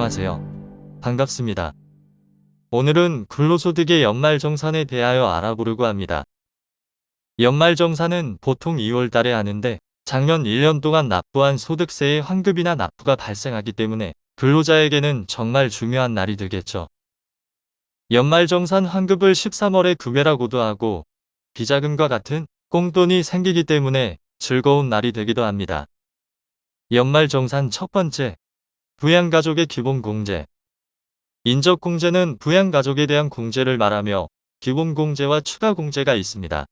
안녕하세요. 반갑습니다. 오늘은 근로소득의 연말정산에 대하여 알아보려고 합니다. 연말정산은 보통 2월 달에 하는데 작년 1년 동안 납부한 소득세의 환급이나 납부가 발생하기 때문에 근로자에게는 정말 중요한 날이 되겠죠. 연말정산 환급을 13월에 급여라고도 하고 비자금과 같은 꽁돈이 생기기 때문에 즐거운 날이 되기도 합니다. 연말정산 첫 번째, 부양가족의 기본공제. 인적공제는 부양가족에 대한 공제를 말하며 기본공제와 추가공제가 있습니다.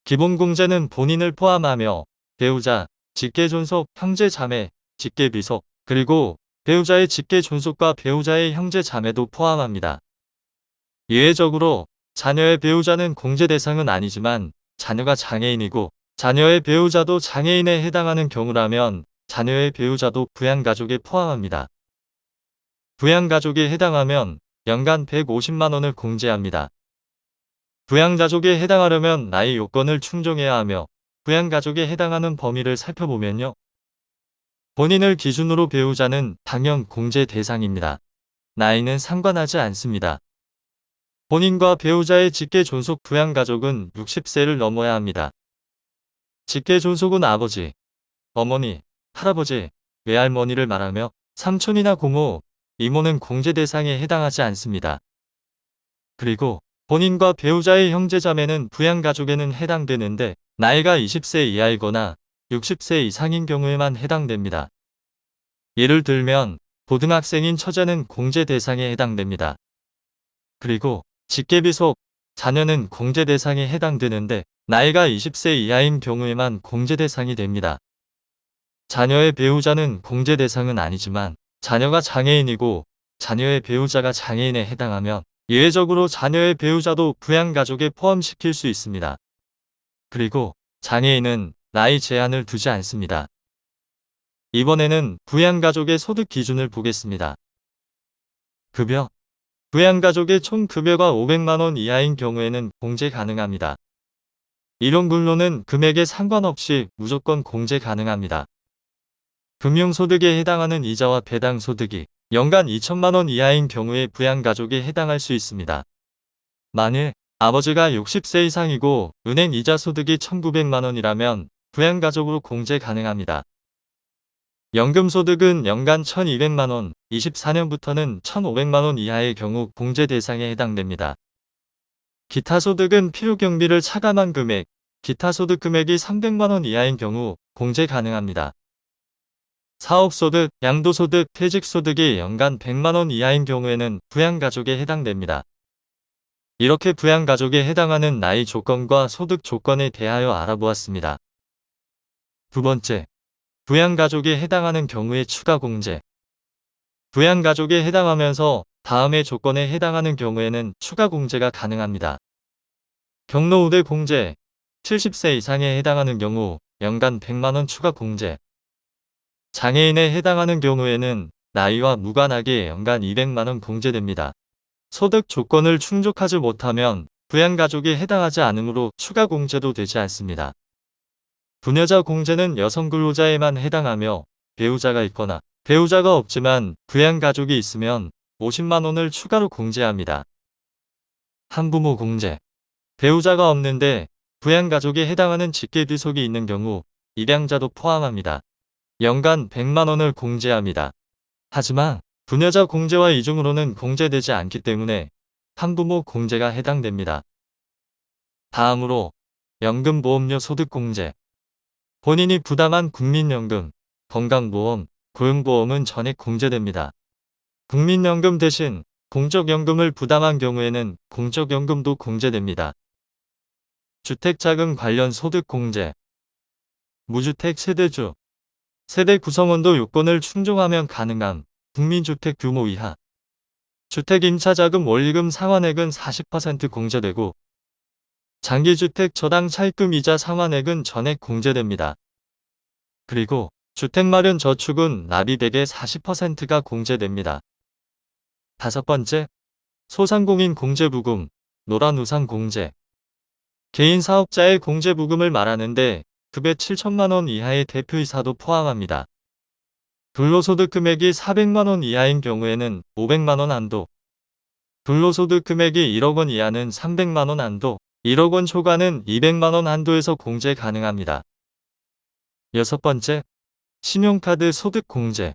기본공제는 본인을 포함하며 배우자, 직계존속, 형제자매, 직계비속, 그리고 배우자의 직계존속과 배우자의 형제자매도 포함합니다. 예외적으로 자녀의 배우자는 공제 대상은 아니지만 자녀가 장애인이고 자녀의 배우자도 장애인에 해당하는 경우라면 자녀의 배우자도 부양가족에 포함합니다. 부양가족에 해당하면 연간 150만원을 공제합니다. 부양가족에 해당하려면 나이 요건을 충족해야 하며 부양가족에 해당하는 범위를 살펴보면요. 본인을 기준으로 배우자는 당연 공제 대상입니다. 나이는 상관하지 않습니다. 본인과 배우자의 직계존속 부양가족은 60세를 넘어야 합니다. 직계존속은 아버지, 어머니, 할아버지, 외할머니를 말하며 삼촌이나 고모, 이모는 공제 대상에 해당하지 않습니다. 그리고 본인과 배우자의 형제자매는 부양가족에는 해당되는데 나이가 20세 이하이거나 60세 이상인 경우에만 해당됩니다. 예를 들면 고등학생인 처자는 공제 대상에 해당됩니다. 그리고 직계비속, 자녀는 공제 대상에 해당되는데 나이가 20세 이하인 경우에만 공제 대상이 됩니다. 자녀의 배우자는 공제 대상은 아니지만 자녀가 장애인이고 자녀의 배우자가 장애인에 해당하면 예외적으로 자녀의 배우자도 부양가족에 포함시킬 수 있습니다. 그리고 장애인은 나이 제한을 두지 않습니다. 이번에는 부양가족의 소득 기준을 보겠습니다. 급여. 부양가족의 총 급여가 500만원 이하인 경우에는 공제 가능합니다. 일용근로는 금액에 상관없이 무조건 공제 가능합니다. 금융소득에 해당하는 이자와 배당소득이 연간 2천만원 이하인 경우에 부양가족에 해당할 수 있습니다. 만일 아버지가 60세 이상이고 은행 이자 소득이 1,900만원이라면 부양가족으로 공제 가능합니다. 연금소득은 연간 1,200만원, 24년부터는 1,500만원 이하의 경우 공제 대상에 해당됩니다. 기타소득은 필요경비를 차감한 금액, 기타소득 금액이 300만원 이하인 경우 공제 가능합니다. 사업소득, 양도소득, 퇴직소득이 연간 100만원 이하인 경우에는 부양가족에 해당됩니다. 이렇게 부양가족에 해당하는 나이 조건과 소득 조건에 대하여 알아보았습니다. 두 번째, 부양가족에 해당하는 경우의 추가공제. 부양가족에 해당하면서 다음의 조건에 해당하는 경우에는 추가공제가 가능합니다. 경로 우대 공제, 70세 이상에 해당하는 경우 연간 100만원 추가공제. 장애인에 해당하는 경우에는 나이와 무관하게 연간 200만원 공제됩니다. 소득 조건을 충족하지 못하면 부양가족에 해당하지 않으므로 추가 공제도 되지 않습니다. 부녀자 공제는 여성 근로자에만 해당하며 배우자가 있거나 배우자가 없지만 부양가족이 있으면 50만원을 추가로 공제합니다. 한부모 공제. 배우자가 없는데 부양가족에 해당하는 직계비속이 있는 경우 입양자도 포함합니다. 연간 100만원을 공제합니다. 하지만 부녀자 공제와 이중으로는 공제되지 않기 때문에 한부모 공제가 해당됩니다. 다음으로 연금보험료 소득공제. 본인이 부담한 국민연금, 건강보험, 고용보험은 전액 공제됩니다. 국민연금 대신 공적연금을 부담한 경우에는 공적연금도 공제됩니다. 주택자금 관련 소득공제. 무주택 세대주. 세대 구성원도 요건을 충족하면 가능한 국민주택 규모 이하. 주택 임차자금 원리금 상환액은 40% 공제되고 장기주택 저당 차입금 이자 상환액은 전액 공제됩니다. 그리고 주택마련 저축은 납입액의 40%가 공제됩니다. 다섯 번째, 소상공인 공제부금, 노란우산 공제. 개인 사업자의 공제부금을 말하는데 급여 7천만원 이하의 대표이사도 포함합니다. 근로소득 금액이 400만원 이하인 경우에는 500만원 한도, 근로소득 금액이 1억원 이하는 300만원 한도, 1억원 초과는 200만원 한도에서 공제 가능합니다. 여섯 번째, 신용카드 소득 공제.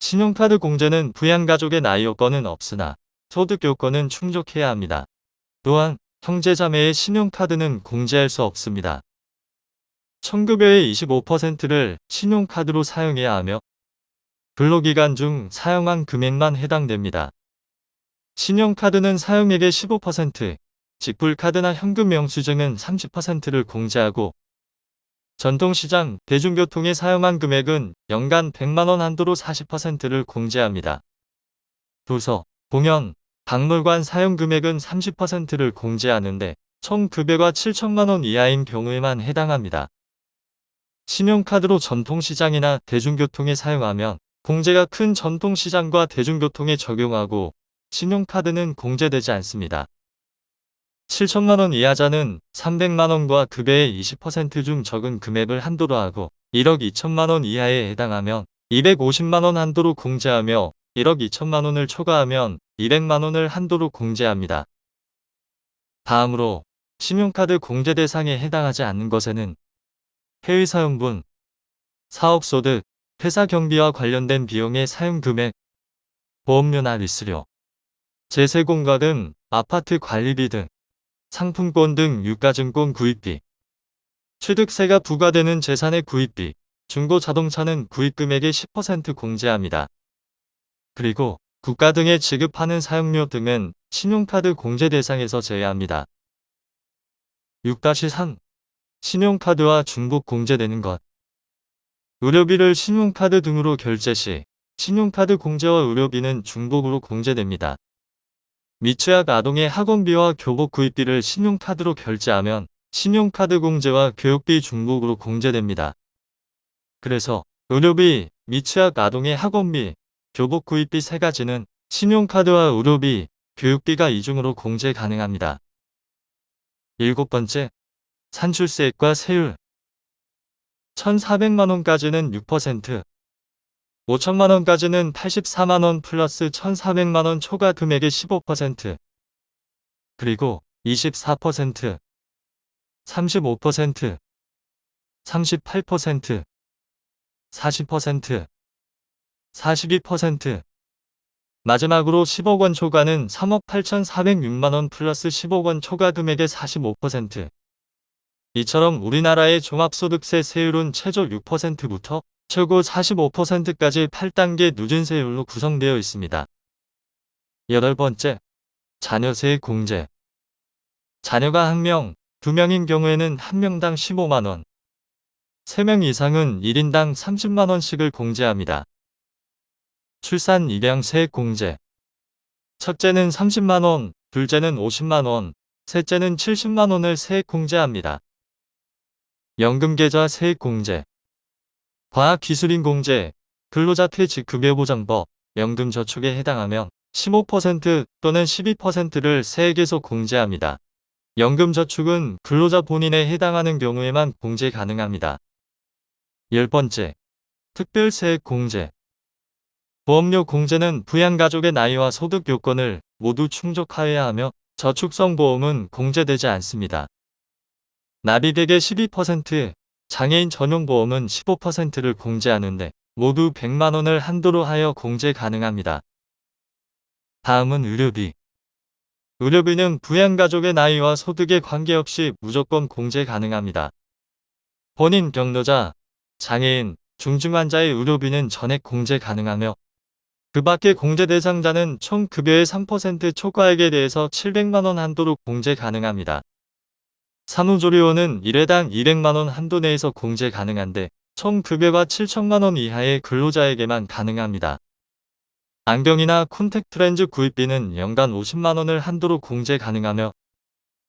신용카드 공제는 부양가족의 나이 요건은 없으나 소득 요건은 충족해야 합니다. 또한 형제자매의 신용카드는 공제할 수 없습니다. 청급여의 25%를 신용카드로 사용해야 하며 근로기간 중 사용한 금액만 해당됩니다. 신용카드는 사용액의 15%, 직불카드나 현금 영수증은 30%를 공제하고 전통시장, 대중교통에 사용한 금액은 연간 100만원 한도로 40%를 공제합니다. 도서, 공연, 박물관 사용 금액은 30%를 공제하는데 총 급여가 7천만원 이하인 경우에만 해당합니다. 신용카드로 전통시장이나 대중교통에 사용하면 공제가 큰 전통시장과 대중교통에 적용하고 신용카드는 공제되지 않습니다. 7천만원 이하자는 300만원과 급여의 20% 중 적은 금액을 한도로 하고 1억 2천만원 이하에 해당하면 250만원 한도로 공제하며 1억 2천만원을 초과하면 200만원을 한도로 공제합니다. 다음으로 신용카드 공제 대상에 해당하지 않는 것에는 해외사용분, 사업소득, 회사 경비와 관련된 비용의 사용금액, 보험료나 리스료, 제세공과금, 아파트 관리비 등, 상품권 등 유가증권 구입비, 취득세가 부과되는 재산의 구입비, 중고자동차는 구입금액의 10% 공제합니다. 그리고 국가 등에 지급하는 사용료 등은 신용카드 공제 대상에서 제외합니다. 6-3. 신용카드와 중복 공제되는 것. 의료비를 신용카드 등으로 결제 시 신용카드 공제와 의료비는 중복으로 공제됩니다. 미취학 아동의 학원비와 교복 구입비를 신용카드로 결제하면 신용카드 공제와 교육비 중복으로 공제됩니다. 그래서 의료비, 미취학 아동의 학원비, 교복 구입비 세 가지는 신용카드와 의료비, 교육비가 이중으로 공제 가능합니다. 일곱 번째, 산출세액과 세율. 1,400만원까지는 6%, 5천만원까지는 84만원 플러스 1,400만원 초과 금액의 15%, 그리고 24%, 35%, 38%, 40%, 42%, 마지막으로 10억원 초과는 3억 8,406만원 플러스 10억원 초과 금액의 45%. 이처럼 우리나라의 종합소득세 세율은 최저 6%부터 최고 45%까지 8단계 누진세율로 구성되어 있습니다. 여덟 번째, 자녀세 공제. 자녀가 1명, 2명인 경우에는 1명당 15만원, 3명 이상은 1인당 30만원씩을 공제합니다. 출산 입양세 공제. 첫째는 30만원, 둘째는 50만원, 셋째는 70만원을 세액 공제합니다. 연금계좌 세액 공제. 과학기술인 공제, 근로자 퇴직급여보장법, 연금저축에 해당하면 15% 또는 12%를 세액에서 공제합니다. 연금저축은 근로자 본인에 해당하는 경우에만 공제 가능합니다. 열 번째, 특별세액 공제. 보험료 공제는 부양가족의 나이와 소득 요건을 모두 충족하여야 하며 저축성 보험은 공제되지 않습니다. 납입액의 12%, 장애인 전용 보험은 15%를 공제하는데 모두 100만원을 한도로 하여 공제 가능합니다. 다음은 의료비. 의료비는 부양가족의 나이와 소득에 관계없이 무조건 공제 가능합니다. 본인 경로자, 장애인, 중증환자의 의료비는 전액 공제 가능하며 그 밖의 공제 대상자는 총 급여의 3% 초과액에 대해서 700만원 한도로 공제 가능합니다. 산후조리원은 1회당 200만원 한도 내에서 공제 가능한데 총 급여가 7천만원 이하의 근로자에게만 가능합니다. 안경이나 콘택트렌즈 구입비는 연간 50만원을 한도로 공제 가능하며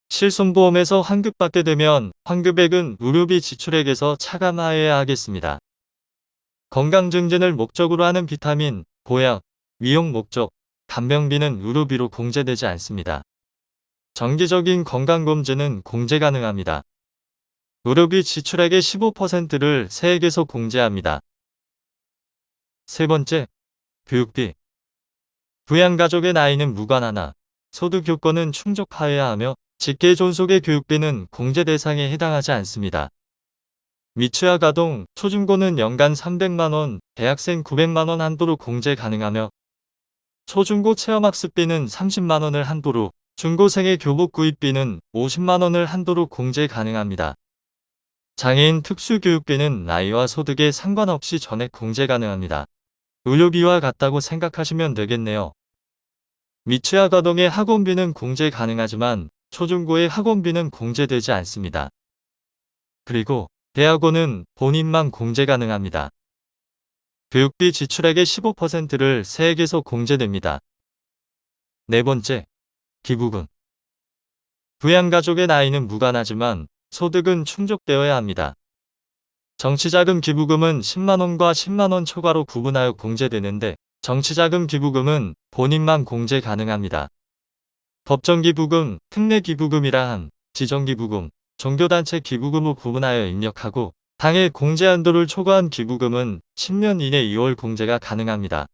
실손보험에서 환급받게 되면 환급액은 의료비 지출액에서 차감하여야 하겠습니다. 건강증진을 목적으로 하는 비타민, 보약, 미용 목적, 간병비는 의료비로 공제되지 않습니다. 정기적인 건강검진은 공제 가능합니다. 의료비 지출액의 15%를 세액에서 공제합니다. 세 번째, 교육비. 부양가족의 나이는 무관하나 소득 요건은 충족하여야 하며 직계 존속의 교육비는 공제 대상에 해당하지 않습니다. 미취학 아동, 초중고는 연간 300만원, 대학생 900만원 한도로 공제 가능하며 초중고 체험학습비는 30만원을 한도로, 중고생의 교복 구입비는 50만원을 한도로 공제 가능합니다. 장애인 특수교육비는 나이와 소득에 상관없이 전액 공제 가능합니다. 의료비와 같다고 생각하시면 되겠네요. 미취학 아동의 학원비는 공제 가능하지만 초중고의 학원비는 공제되지 않습니다. 그리고 대학원은 본인만 공제 가능합니다. 교육비 지출액의 15%를 세액에서 공제됩니다. 네 번째, 기부금. 부양가족의 나이는 무관하지만 소득은 충족되어야 합니다. 정치자금 기부금은 10만원과 10만원 초과로 구분하여 공제되는데 정치자금 기부금은 본인만 공제 가능합니다. 법정기부금, 특례기부금이라 한 지정기부금, 종교단체 기부금을 구분하여 입력하고 당해 공제 한도를 초과한 기부금은 10년 이내 2월 공제가 가능합니다.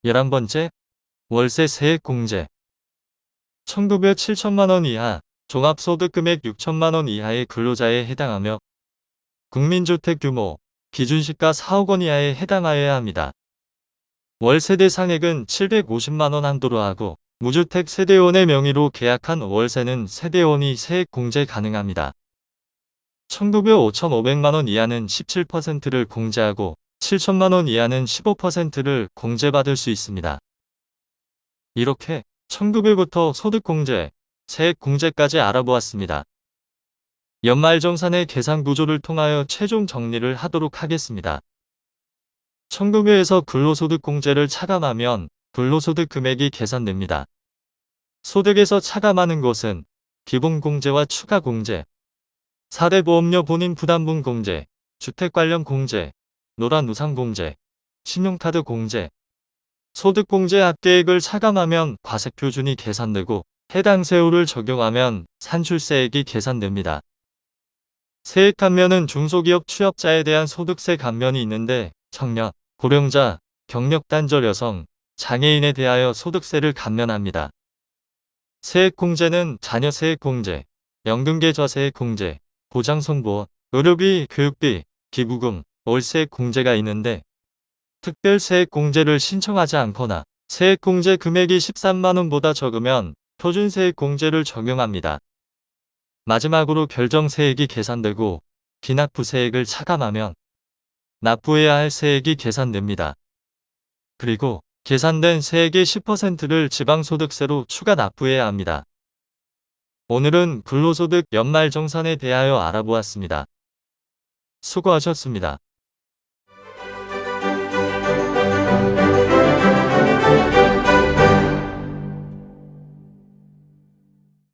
11번째, 월세 세액 공제. 청급여 7천만원 이하, 종합소득금액 6천만원 이하의 근로자에 해당하며 국민주택 규모, 기준시가 4억원 이하에 해당하여야 합니다. 월세 대상액은 750만원 한도로 하고 무주택 세대원의 명의로 계약한 월세는 세대원이 세액 공제 가능합니다. 청급여 5,500만원 이하는 17%를 공제하고 7천만원 이하는 15%를 공제받을 수 있습니다. 이렇게 청급여부터 소득공제, 세액공제까지 알아보았습니다. 연말정산의 계산 구조를 통하여 최종 정리를 하도록 하겠습니다. 청급여에서 근로소득공제를 차감하면 근로소득 금액이 계산됩니다. 소득에서 차감하는 것은 기본공제와 추가공제, 4대 보험료 본인 부담분 공제, 주택 관련 공제, 노란우산 공제, 신용카드 공제, 소득공제 합계액을 차감하면 과세표준이 계산되고 해당 세율을 적용하면 산출세액이 계산됩니다. 세액 감면은 중소기업 취업자에 대한 소득세 감면이 있는데 청년, 고령자, 경력단절 여성, 장애인에 대하여 소득세를 감면합니다. 세액공제는 자녀세액공제, 연금계좌세액공제, 보장성보험, 의료비, 교육비, 기부금, 월세액공제가 있는데 특별세액공제를 신청하지 않거나 세액공제 금액이 13만원보다 적으면 표준세액공제를 적용합니다. 마지막으로 결정세액이 계산되고 기납부세액을 차감하면 납부해야 할 세액이 계산됩니다. 그리고 계산된 세액의 10%를 지방소득세로 추가 납부해야 합니다. 오늘은 근로소득 연말정산에 대하여 알아보았습니다. 수고하셨습니다.